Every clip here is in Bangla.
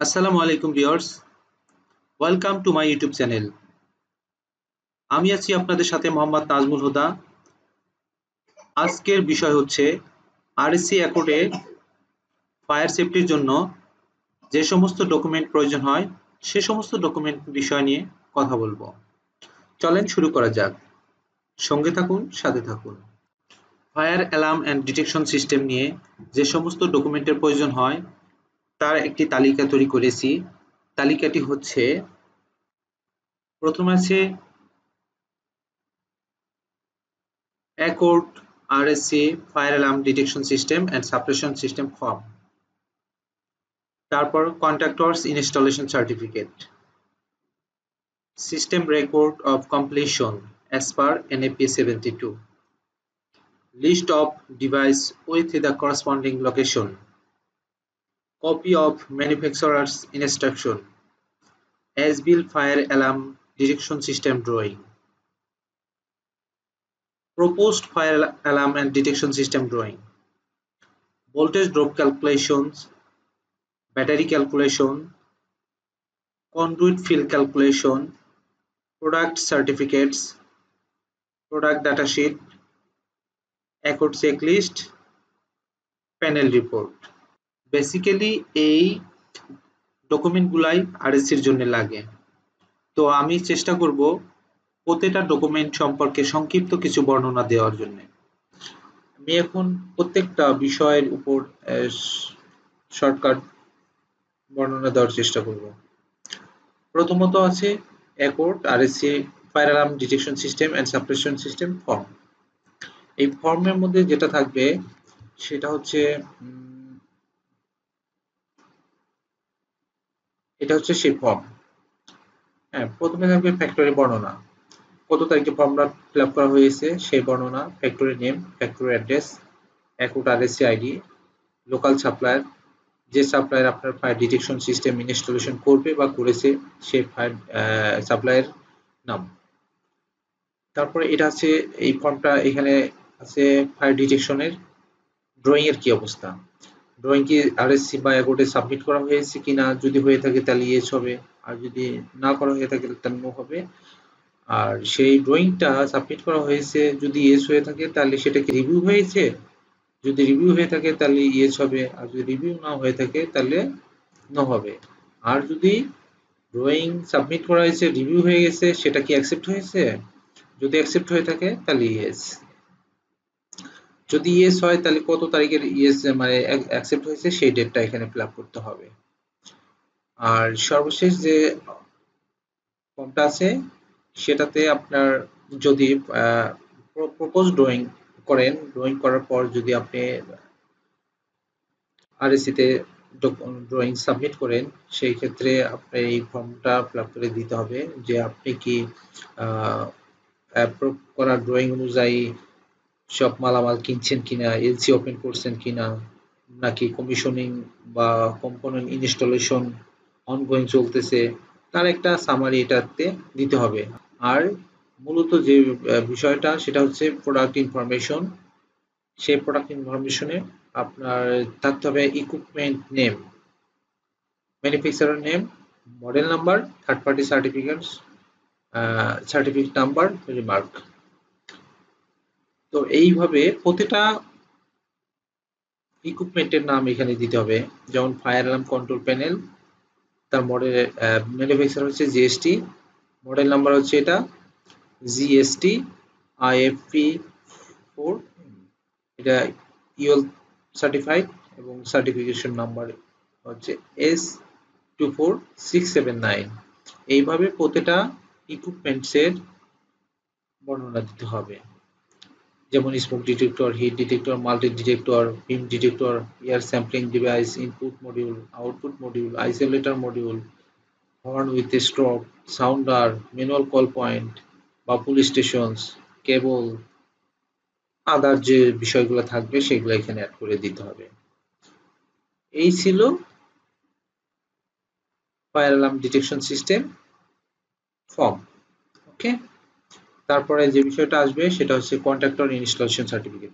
আসসালামু আলাইকুম viewers, welcome to my YouTube channel. আমি আছি আপনাদের সাথে মোহাম্মদ নাজমুল হুদা। আজকের বিষয় হচ্ছে আরএসসি অ্যাকর্ডে ফায়ার সেফটির জন্য যে সমস্ত ডকুমেন্ট প্রয়োজন হয় সে সমস্ত ডকুমেন্ট বিষয় নিয়ে কথা বলবো। চলেন শুরু করা যাক। সঙ্গে থাকুন, সাথে থাকুন। Fire alarm and detection system নিয়ে যে সমস্ত ডকুমেন্টের প্রয়োজন হয় তার একটি তালিকা তৈরি করেছি। তালিকাটি হচ্ছে, প্রথমে আছে Accord RSC fire alarm detection system and suppression system form, তারপর contractors installation certificate, system record of completion as per NAP 72, list of device with the corresponding location, copy of manufacturer's instruction, as-built fire alarm detection system drawing, proposed fire alarm and detection system drawing, voltage drop calculations, battery calculation, conduit fill calculation, product certificates, product datasheet, Accord checklist, panel report। Basically এই ডকুমেন্টগুলাই আরএসসির জন্য লাগে। তো আমি চেষ্টা করব প্রত্যেকটা ডকুমেন্ট সম্পর্কে সংক্ষিপ্ত কিছু বর্ণনা দেওয়ার জন্য। আমি এখন প্রত্যেকটা বিষয়ের উপর শর্টকাট বর্ণনা দেওয়ার চেষ্টা করব। প্রথমত আছে Accord RSC fire alarm detection system and suppression system form. এই ফর্মের মধ্যে যেটা থাকবে সেটা হচ্ছে এটা হচ্ছে সেই ফর্ম। হ্যাঁ, প্রথমে থাকবে ফ্যাক্টরি বর্ণনা, কত তারিখে ফর্মটা ফিল আপ করা হয়েছে সেই বর্ণনা, factory name, factory address, Accord RSC ID, local supplier, যে সাপ্লায়ার আপনার ফায়ার ডিটেকশন সিস্টেম ইনস্টলেশন করবে বা করেছে সেই ফায়ার সাপ্লায়ার নাম। তারপরে এটা আছে, এই ফর্মটা এখানে আছে ফায়ার ডিটেকশনের ড্রয়িং এর কি অবস্থা, ড্রয়িং কি আরএসসি বা অ্যাকর্ডে সাবমিট করা হয়েছে কিনা, যদি হয়ে থাকে তাহলে ইয়েস হবে, আর যদি না করা হয়ে থাকে তাহলে নো হবে। আর সেই ড্রয়িংটা সাবমিট করা হয়েছে যদি ইয়েস হয়ে থাকে তাহলে সেটা কি রিভিউ হয়েছে, যদি রিভিউ হয়ে থাকে তাহলে ইয়েস হবে, আর যদি রিভিউ না হয়ে থাকে তাহলে নো হবে। আর যদি ড্রয়িং সাবমিট করা হয়েছে, রিভিউ হয়ে গেছে, সেটা কি অ্যাকসেপ্ট হয়েছে, যদি অ্যাকসেপ্ট হয়ে থাকে তাহলে ইয়েস, যদি ইয়েস হয় তাহলে কত তারিখের ইয়েস মানে অ্যাকসেপ্ট হয়েছে সেই ডেটটা এখানে ফিল আপ করতে হবে। আর সর্বশেষ যে ফর্মটা আছে সেটাতে আপনার যদি প্রপোজ ড্রয়িং করেন, ড্রয়িং করার পর যদি আপনি আরএসসি তে ড্রয়িং সাবমিট করেন, সেই ক্ষেত্রে আপনি এই ফর্মটা ফিল আপ করে দিতে হবে যে আপনি কি অ্যাপ্রুভ করা ড্রয়িং অনুযায়ী সব মালামাল কিনছেন কিনা, এলসি ওপেন করছেন কিনা, নাকি কমিশনিং বা কম্পোনেন্ট ইনস্টলেশন অনগোয়িং চলতেছে, তার একটা সামারি এটাতে দিতে হবে। আর মূলত যে বিষয়টা সেটা হচ্ছে প্রোডাক্ট ইনফরমেশন। সেই প্রোডাক্ট ইনফরমেশনে আপনার থাকতে হবে equipment name, manufacturer name, model number, third party certificates, certificate number, remark. তো এইভাবে প্রতিটা ইকুইপমেন্টের নাম এখানে দিতে হবে। যেমন ফায়ার অ্যালার্ম কন্ট্রোল প্যানেল, তার মডেল ম্যানুফ্যাকচার হচ্ছে জিএসটি, মডেল নাম্বার হচ্ছে এটা জিএসটি IFP 4, এটা ইউএল সার্টিফাইড, এবং সার্টিফিকেশন নাম্বার হচ্ছে S24679। এইভাবে প্রতিটা ইকুইপমেন্টসের বর্ণনা দিতে হবে। যেমন smoke detector, heat detector, multi detector, beam detector, air sampling device, input module, output module, isolator module, horn with stroke, sounder, manual call point বা পুলিশ স্টেশনস, কেবল, আদার যে বিষয়গুলো থাকবে সেগুলো এখানে অ্যাড করে দিতে হবে। এই ছিল fire alarm detection system form. Okay, তারপরে যে বিষয়টা আসবে সেটা হচ্ছে কন্ট্রাক্টর ইনস্টলেশন সার্টিফিকেট।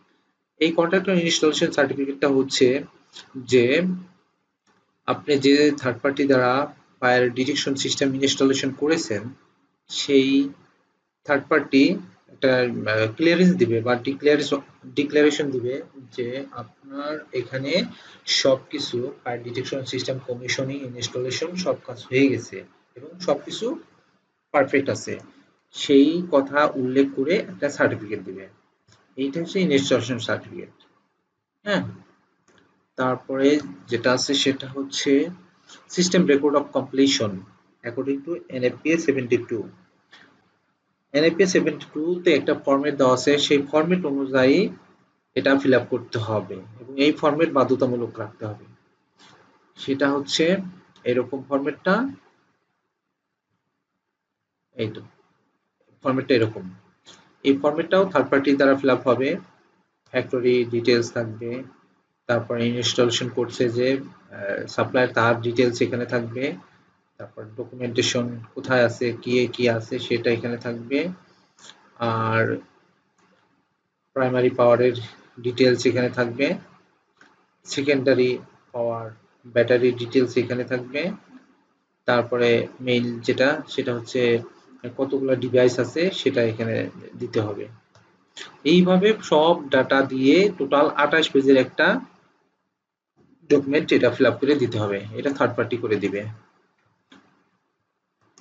এই কন্ট্রাক্টর ইনস্টলেশন সার্টিফিকেটটা হচ্ছে যে আপনি যে থার্ড পার্টি দ্বারা ফায়ার ডিটেকশন সিস্টেম ইনস্টলেশন করেছেন সেই থার্ড পার্টি একটা ক্লিয়ারেন্স দিবে বা ডিক্লারেশন দিবে যে আপনার এখানে সবকিছু fire detection system commissioning installation সব কাজ হয়ে গেছে এবং সবকিছু পারফেক্ট আছে সেই কথা উল্লেখ করে একটা সার্টিফিকেট দিবে। এইটা হচ্ছে ইনস্টলেশন সার্টিফিকেট। হ্যাঁ, তারপরে যেটা আছে সেটা হচ্ছে system record of completion according to NFPA 72। NFPA 72 তে একটা ফরম্যাট দেওয়া আছে, সেই ফরম্যাট অনুযায়ী এটা ফিল আপ করতে হবে এবং এই ফরম্যাট বাধ্যতামূলক রাখতে হবে। সেটা হচ্ছে এরকম ফরম্যাটটা, এই তো ফরম্যাটটা এরকম। এই ফরম্যাটটাও থার্ড পার্টি দ্বারা ফিল আপ হবে। ফ্যাক্টরি ডিটেলস থাকবে, তারপরে ইনস্টলেশন করছে যে সাপ্লায়ার তার ডিটেলস এখানে থাকবে, তারপর ডকুমেন্টেশন কোথায় আছে কি কি আছে সেটা এখানে থাকবে, আর প্রাইমারি পাওয়ারের ডিটেলস এখানে থাকবে, সেকেন্ডারি পাওয়ার ব্যাটারি ডিটেলস এখানে থাকবে, তারপরে মেইন যেটা সেটা হচ্ছে কতগুলো ডিভাইস আছে সেটা এখানে দিতে হবে। এইভাবে সব ডাটা দিয়ে টোটাল 28 পেজের একটা ডকুমেন্ট এটা ফিল আপ করে দিতে হবে। এটা থার্ড পার্টি করে দিবে।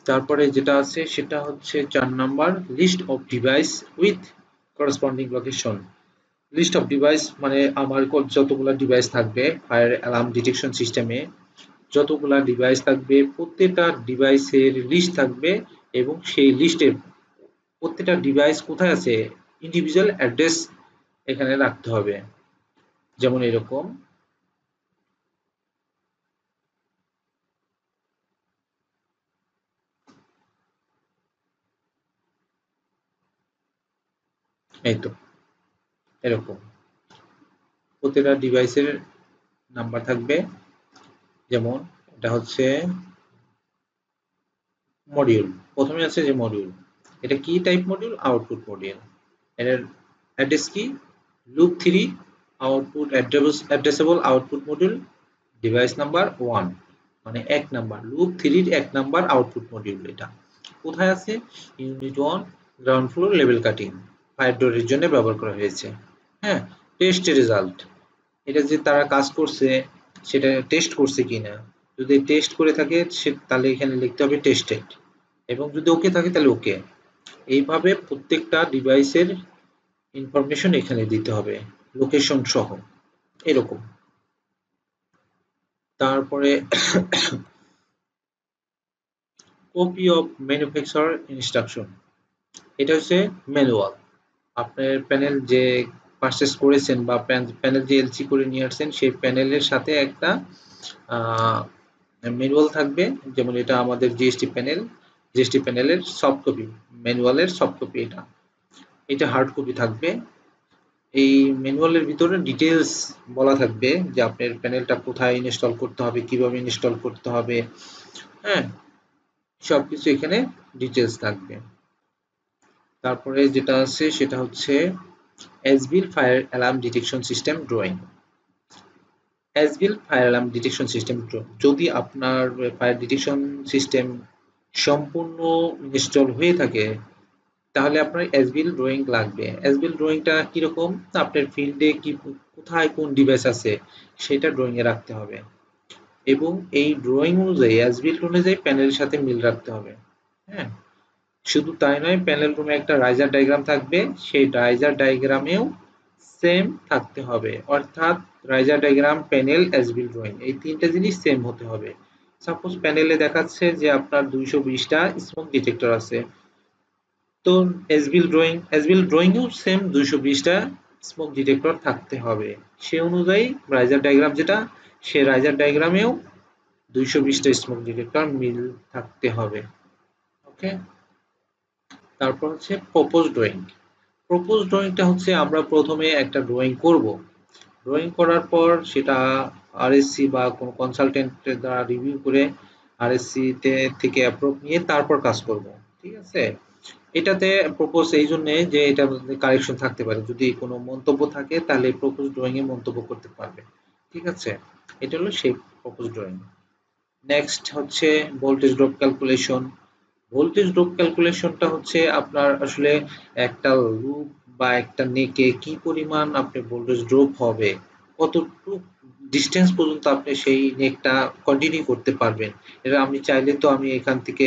তারপরে যেটা আছে সেটা হচ্ছে 4 number, list of device with corresponding location. List of device মানে আমার যতগুলো ডিভাইস থাকবে ফায়ার অ্যালার্ম ডিটেকশন সিস্টেমে, যতগুলা ডিভাইস থাকবে প্রত্যেকটা ডিভাইসের লিস্ট থাকবে এবং সেই লিস্টে প্রত্যেকটা ডিভাইস কোথায় আছে ইন্ডিভিজুয়াল অ্যাড্রেস এখানে রাখতে হবে। যেমন এরকম, এই তো এরকম প্রত্যেকটা ডিভাইসের নাম্বার থাকবে। যেমন এটা হচ্ছে মডিউল, প্রথমে আছে যে মডিউল, এটা কি টাইপ মডিউল? Output module. এর অ্যাড্রেস কি? Loop 3 output addressable output module device number 1, মানে 1 নাম্বার লুপ 3 এর 1 নাম্বার আউটপুট মডিউল। এটা কোথায় আছে? Unit 1 ground floor level cutting fire ডোরের জন্য ব্যবহার করা হয়েছে। হ্যাঁ, টেস্ট রেজাল্ট, এটা যে তারা কাজ করছে সেটা টেস্ট করছে কিনা, যদি টেস্ট করে থাকে তাহলে এখানে লিখতে হবে টেস্টেড, এবং যদি ওকে থাকে তাহলে ওকে। এইভাবে প্রত্যেকটা ডিভাইসের ইনফরমেশন এখানে দিতে হবে লোকেশন সহ এরকম। তারপরে কপি অফ ম্যানুফ্যাকচারার ইনস্ট্রাকশন, এটা হচ্ছে ম্যানুয়াল। আপনার প্যানেল যে পারচেস করেছেন বা প্যানেল যে এলসি করে নিয়ে আসছেন সেই প্যানেলের সাথে একটা ম্যানুয়াল থাকবে। যেমন এটা আমাদের জিএসটি প্যানেল, জিএসটি প্যানেলের সফট কপি, ম্যানুয়ালের সফট কপি এটা, এটা হার্ড কপি থাকবে। এই ম্যানুয়ালের ভিতরে ডিটেলস বলা থাকবে যে আপনার প্যানেলটা কোথায় ইনস্টল করতে হবে, কিভাবে ইনস্টল করতে হবে। হ্যাঁ, সবকিছু এখানে ডিটেলস থাকবে। তারপরে যেটা আছে সেটা হচ্ছে as built fire alarm detection system drawing. As built fire alarm detection system, যদি আপনার ফায়ার ডিটেকশন সিস্টেম সম্পূর্ণ ইনস্টল হয়ে থাকে তাহলে আপনার এসবিল ড্রয়িং লাগবে। এসবিল ড্রয়িংটা কিরকম? আপনার ফিল্ডে কি কোথায় কোন ডিভাইস আছে সেটা ড্রয়িং এ রাখতে হবে এবং এই ড্রয়িং অনুযায়ী এসবিল অনুযায়ী প্যানেলের সাথে মিল রাখতে হবে। হ্যাঁ, শুধু তাই নয়, প্যানেল রুমে একটা রাইজার ডায়াগ্রাম থাকবে, সেই রাইজার ডায়াগ্রামেও সেম থাকতে হবে, অর্থাৎ রাইজার ডায়াগ্রাম, প্যানেল, এসবিল ড্রয়িং এই তিনটা জিনিস সেম হতে হবে। সাপোজ প্যানেলে দেখাচ্ছে যে আপনার 220টা স্মোক ডিটেক্টর আছে, তো এসবিল ড্রয়িংও সেম 220টা স্মোক ডিটেক্টর থাকতে হবে। সে অনুযায়ী রাইজার ডায়াগ্রাম যেটা, সে রাইজার ডায়াগ্রামেও 220টা স্মোক ডিটেক্টর মিল থাকতে হবে। ওকে, তারপর হচ্ছে প্রপোজ ড্রয়িং। প্রপোজ ড্রয়িংটা হচ্ছে আমরা প্রথমে একটা ড্রয়িং করব, ড্রয়িং করার পর সেটা আরএসসি বা কোনো কনসালটেন্টের দ্বারা রিভিউ করে আরএসসি থেকে অ্যাপ্রুভ নিয়ে তারপর কাজ করব। ঠিক আছে, এটাতে প্রপোজ এই জন্য যে এটা কারেকশন থাকতে পারে, যদি কোনো মন্তব্য থাকে তাহলে প্রপোজ ড্রয়িং এ মন্তব্য করতে পারবে। ঠিক আছে, এটা হলো সেই প্রপোজ ড্রয়িং। নেক্সট হচ্ছে voltage drop calculation. Voltage drop ক্যালকুলেশনটা হচ্ছে আপনার আসলে একটা লুপ বা একটা নেকে কি পরিমাণ আপনি ভোল্টেজ ড্রপ হবে, কতটুকু ডিস্টেন্স পর্যন্ত আপনি সেই নেকটা কন্টিনিউ করতে পারবেন। এটা আমি চাইলে তো আমি এখান থেকে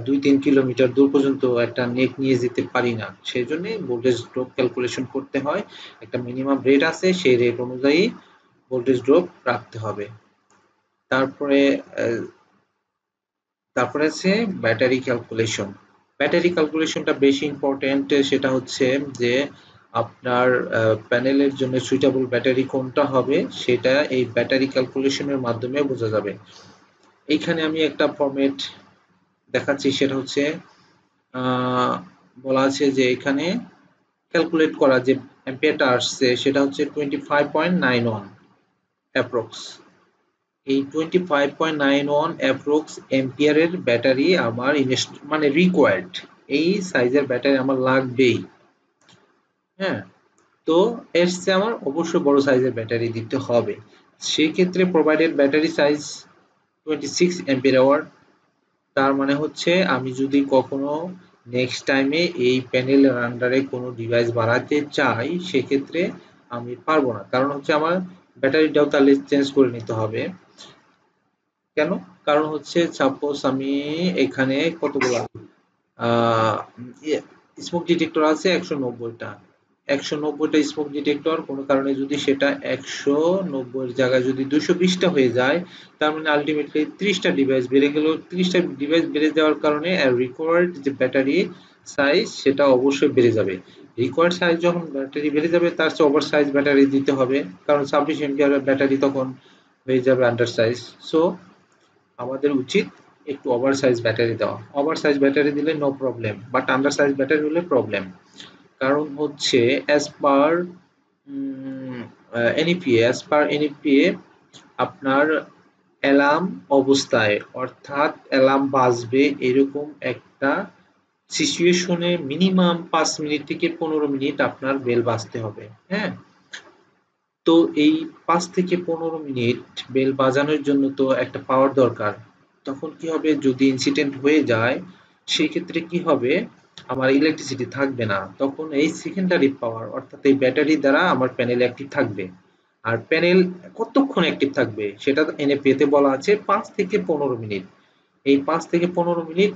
2-3 কিলোমিটার দূর পর্যন্ত একটা নেক নিয়ে যেতে পারি না, সেই জন্য ভোল্টেজ ড্রপ ক্যালকুলেশন করতে হয়। একটা মিনিমাম রেট আছে, সেই রেট অনুযায়ী ভোল্টেজ ড্রপ রাখতে হবে। তারপরে তারপরে আছে ব্যাটারি ক্যালকুলেশন। ব্যাটারি ক্যালকুলেশনটা বেশি ইম্পর্টেন্ট, সেটা হচ্ছে যে আপনার প্যানেলের জন্য সুইটেবল ব্যাটারি কোনটা হবে সেটা এই ব্যাটারি ক্যালকুলেশনের মাধ্যমে বোঝা যাবে। এইখানে আমি একটা ফরম্যাট দেখাচ্ছি, সেটা হচ্ছে বলা আছে যে এখানে ক্যালকুলেট করা যে অ্যাম্পিয়ারটা আসছে সেটা হচ্ছে 25.91 অ্যাপ্রক্স। এই 25.91 অ্যাপ্রক্স এম্পিয়ারের ব্যাটারি আমার মানে রিকোয়ার্ড, এই সাইজের ব্যাটারি আমার লাগবেই। হ্যাঁ, তো এর চেয়ে আমার অবশ্যই বড় সাইজের ব্যাটারি দিতে হবে। সেই ক্ষেত্রে provided battery size 26 ampere hour. তার মানে হচ্ছে আমি যদি কখনো নেক্সট টাইমে এই প্যানেলের আন্ডারে কোনো ডিভাইস বাড়াতে চাই সেক্ষেত্রে আমি পারবো না, কারণ হচ্ছে আমার ব্যাটারিটাও তাহলে চেঞ্জ করে নিতে হবে। কেন? কারণ হচ্ছে সাপোজ আমি এখানে কতগুলা স্মোক ডিটেক্টর আছে 190টা। 190টা স্মোক ডিটেক্টর কোনো কারণে যদি সেটা 190 এর জায়গায় যদি 220টা হয়ে যায়, তার মানে আলটিমেটলি 30টা ডিভাইস বেড়ে গেল। 30টা ডিভাইস বেড়ে যাওয়ার কারণে রিকোয়ার্ড যে ব্যাটারি সাইজ সেটা অবশ্যই বেড়ে যাবে। রিকোয়ার্ড সাইজ যখন ব্যাটারি বেড়ে যাবে তার চেয়ে ওভার সাইজ ব্যাটারি দিতে হবে, কারণ 26 এম্পিয়ারের ব্যাটারি তখন হয়ে যাবে আন্ডার সাইজ। সো আমাদের উচিত একটু ওভার সাইজ ব্যাটারি দেওয়া। ওভার সাইজ ব্যাটারি দিলে no problem, but under size battery হলে প্রবলেম। কারণ হচ্ছে অ্যাজ পার এনইপিএ আপনার অ্যালার্ম অবস্থায়, অর্থাৎ অ্যালার্ম বাজবে এরকম একটা সিচুয়েশনে মিনিমাম 5 মিনিট থেকে 15 মিনিট আপনার বেল বাজতে হবে। হ্যাঁ, তো এই 5 থেকে 15 মিনিট বেল বাজানোর জন্য তো একটা পাওয়ার দরকার। তখন কি হবে, যদি ইনসিডেন্ট হয়ে যায় সেই ক্ষেত্রে কি হবে, আমার ইলেকট্রিসিটি থাকবে না, তখন এই সেকেন্ডারি পাওয়ার অর্থাৎ এই ব্যাটারি দ্বারা আমার প্যানেল অ্যাক্টিভ থাকবে। আর প্যানেল কতক্ষণ অ্যাক্টিভ থাকবে সেটা এনএপিএ তে বলা আছে 5 থেকে 15 মিনিট। এই 5 থেকে 15 মিনিট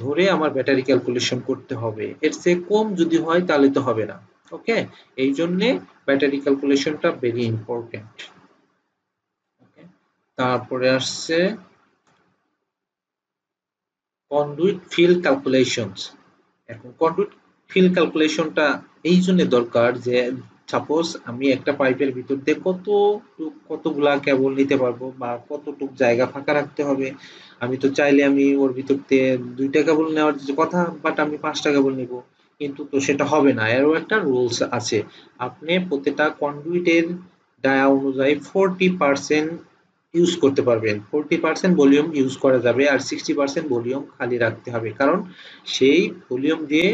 ধরে আমার ব্যাটারি ক্যালকুলেশন করতে হবে, এর চেয়ে কম যদি হয় তাহলে তো হবে না। ওকে, এই জন্যে ব্যাটারি ক্যালকুলেশনটা ভেরি ইম্পর্টেন্ট। তারপরে আসছে কন্ডুইট ফিল্ড ক্যালকুলেশনস। এখন কন্ডুইট ফিল্ড ক্যালকুলেশনটা এই জন্য দরকার যে সাপোজ আমি একটা পাইপের ভিতর দিয়ে কতগুলা কেবল নিতে পারবো বা কতটুক জায়গা ফাঁকা রাখতে হবে। আমি তো চাইলে আমি ওর ভিতর দিয়ে 2টা কেবল নেওয়ার যে কথা, বাট আমি 5টা কেবল নিব, কিন্তু তো সেটা হবে না, এরও একটা রুলস আছে। আপনি প্রত্যেকটা কন্ডুইটের ডায়া অনুযায়ী 40% ইউজ করতে পারবেন, 40% ভলিউম ইউজ করা যাবে আর 60% ভলিউম খালি রাখতে হবে, কারণ সেই ভলিউম দিয়ে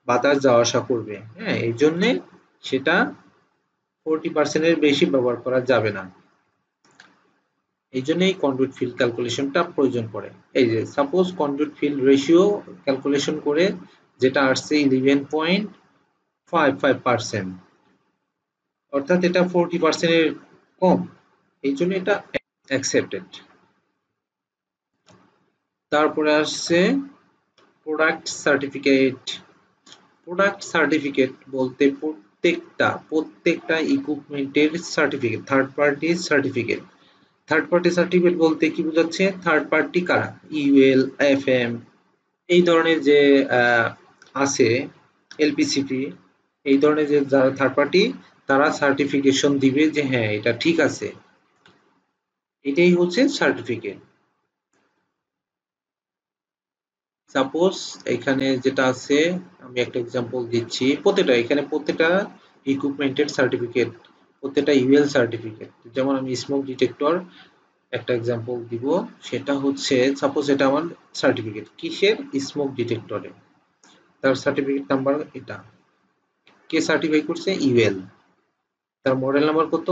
বাতাস যাওয়া আসা করবে। হ্যাঁ, এই জন্যে সেটা 40% এর বেশি ব্যবহার করা যাবে না। এই জন্য এই কন্ডুইট ফিল্ড ক্যালকুলেশনটা প্রয়োজন পড়ে। এই যে suppose conduit field ratio calculation করে যেটা আসছে 11.55%, অর্থাৎ এটা 40% এর কম, এই জন্য এটা অ্যাকসেপ্টেড। তারপরে আসছে প্রোডাক্ট সার্টিফিকেট। প্রোডাক্ট সার্টিফিকেট বলতে প্রত্যেকটা ইকুইপমেন্টের certificate, third party certificate. Third party certificate বলতে কি বোঝাচ্ছে, থার্ড পার্টি কারা, ইউএল, এফএম, এই ধরনের যে আছে, এলপিসিপি, এই ধরনের যে যারা থার্ড পার্টি তারা সার্টিফিকেশন দিবে যে হ্যাঁ এটা ঠিক আছে, এটাই হচ্ছে সার্টিফিকেট। সাপোজ এখানে যেটা আছে আমি একটা এক্সাম্পল দিচ্ছি, প্রত্যেকটা ইকুইপমেন্টের সার্টিফিকেট, প্রত্যেকটা ইউএল সার্টিফিকেট। যেমন আমি স্মোক ডিটেক্টর একটা এক্সাম্পল দিব, সেটা হচ্ছে সাপোজ এটা আমার সার্টিফিকেট কিসের, স্মোক ডিটেক্টরে, তার সার্টিফিকেট নাম্বার এটা, কে সার্টিফাই করছে, ইউএল, তার মডেল নাম্বার কত,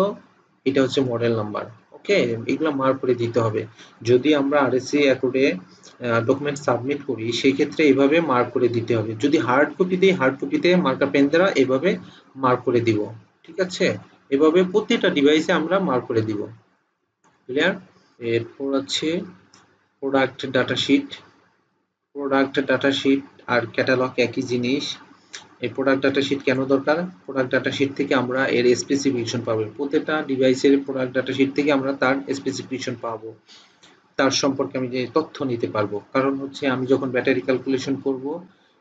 এটা হচ্ছে মডেল নাম্বার। ওকে, এগুলো মার্ক করে দিতে হবে। যদি আমরা আরএসসি অ্যাকর্ডে ডকুমেন্ট সাবমিট করি সেই ক্ষেত্রে এইভাবে মার্ক করে দিতে হবে। যদি হার্ড কপি দিই হার্ড কপিতে মার্কার পেন দ্বারা এভাবে মার্ক করে দিব। ঠিক আছে, এভাবে প্রতিটা ডিভাইসে আমরা মার্ক করে দিব। ক্লিয়ার? এরপর আছে product data sheet. Product data sheet আর ক্যাটালগ একই জিনিস। এই প্রোডাক্ট ডাটা শিট কেন দরকার? প্রোডাক্ট ডাটা শিট থেকে আমরা এর স্পেসিফিকেশন পাবো। প্রত্যেকটা ডিভাইসের প্রোডাক্ট ডাটা শিট থেকে আমরা তার স্পেসিফিকেশন পাবো, তার সম্পর্কে আমি যে তথ্য নিতে পারবো। কারণ হচ্ছে আমি যখন ব্যাটারি ক্যালকুলেশন করব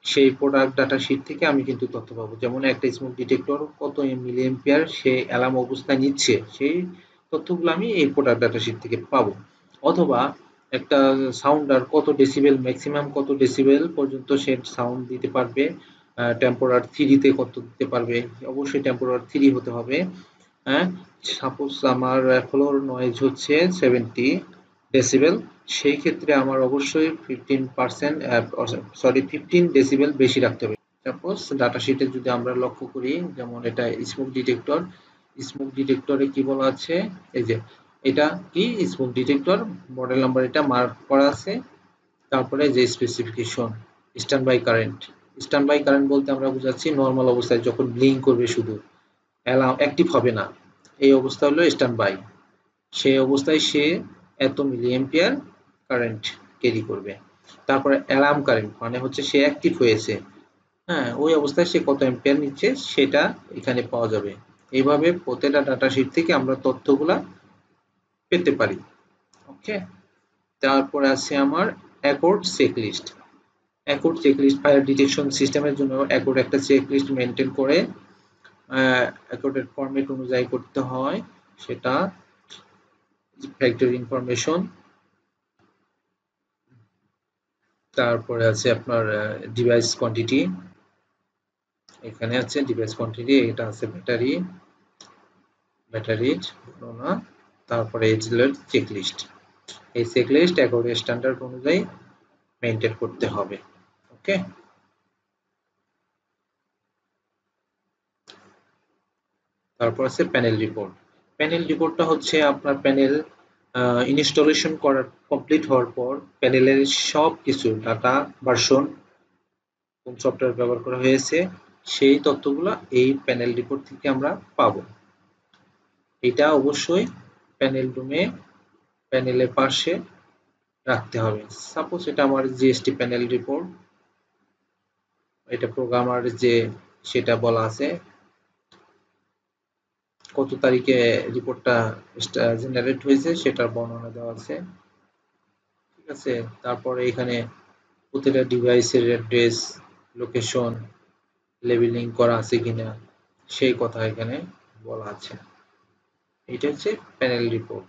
সেই প্রোডাক্ট ডাটা শিট থেকে আমি কিন্তু তথ্য পাবো। যেমন একটা স্মোক ডিটেক্টর কত মিলি এম্পিয়ার সে অ্যালার্ম অবস্থায় নিচ্ছে, সেই তথ্যগুলো আমি এই প্রোডাক্ট ডাটা শিট থেকে পাবো। অথবা একটা সাউন্ডার কত ডেসিবেল, ম্যাক্সিমাম কত ডেসিবেল পর্যন্ত সে সাউন্ড দিতে পারবে, টেম্পোরার 3 তে কত দিতে পারবে, অবশ্যই টেম্পোরার 3 হতে হবে। হ্যাঁ, সাপোজ আমার ফ্লোর নয়েজ হচ্ছে 70 ডেসিবেল, সেই ক্ষেত্রে আমার অবশ্যই 15 ডেসিবেল বেশি রাখতে হবে। সাপোজ ডাটা শিটে যদি আমরা লক্ষ্য করি, যেমন এটা স্মোক ডিটেক্টর, স্মোক ডিটেক্টরে কি বলা আছে, এই যে এটা কি স্মোক ডিটেক্টর, মডেল নাম্বার এটা মার্ক করা আছে। তারপরে যে specification, stand by current. Stand by current বলতে আমরা বুঝাচ্ছি নর্মাল অবস্থায় যখন ব্লিঙ্ক করবে শুধু, অ্যালার্ম অ্যাক্টিভ হবে না, এই অবস্থা হলো স্ট্যান্ড বাই। সেই অবস্থায় সে এত মিলি এম্পিয়ার কারেন্ট ক্যারি করবে। তারপরে অ্যালার্ম কারেন্ট মানে হচ্ছে সে অ্যাক্টিভ হয়েছে, হ্যাঁ, ওই অবস্থায় সে কত এম্পিয়ার নিচ্ছে সেটা এখানে পাওয়া যাবে। এইভাবে প্রত্যেকটা ডাটা শিট থেকে আমরা তথ্যগুলা পেতে পারি। ওকে, তারপরে আছে আমার accord checklist. Accord checklist fire detection সিস্টেমের জন্য অ্যাকর্ড একটা চেকলিস্ট মেনটেন করে, অ্যাকর্ডের ফরম্যাট অনুযায়ী করতে হয়। সেটা ফ্যাক্টরি ইনফরমেশন, তারপরে আছে আপনার ডিভাইস কোয়ান্টিটি, এখানে আছে ডিভাইস কোয়ান্টিটি, এটা আছে ব্যাটারির গণনা, তারপরে চেকলিস্ট। এই চেকলিস্ট অ্যাকর্ডের স্ট্যান্ডার্ড অনুযায়ী মেনটেন করতে হবে। ওকে, তারপর আছে প্যানেল রিপোর্ট। প্যানেল রিপোর্টটা হচ্ছে আপনার প্যানেল ইনস্টলেশন করার কমপ্লিট হওয়ার পর প্যানেলের সব কিছু ডাটা, ভার্সন, কোন সফটওয়্যার ব্যবহার করা হয়েছে সেই তথ্যগুলো এই প্যানেল রিপোর্ট থেকে আমরা পাবো। এটা অবশ্যই প্যানেল রুমে প্যানেলের পাশে রাখতে হবে। সাপোজ এটা আমার জিএসটি প্যানেল রিপোর্ট, এটা প্রোগ্রামার যে সেটা বলা আছে কত তারিখে রিপোর্টটা জেনারেট হয়েছে সেটার বর্ণনা দেওয়া আছে। ঠিক আছে, তারপরে এখানে প্রতিটা ডিভাইসের অ্যাড্রেস, লোকেশন, লেবেলিং করা আছে কিনা সেই কথা এখানে বলা আছে। এটা হচ্ছে প্যানেল রিপোর্ট।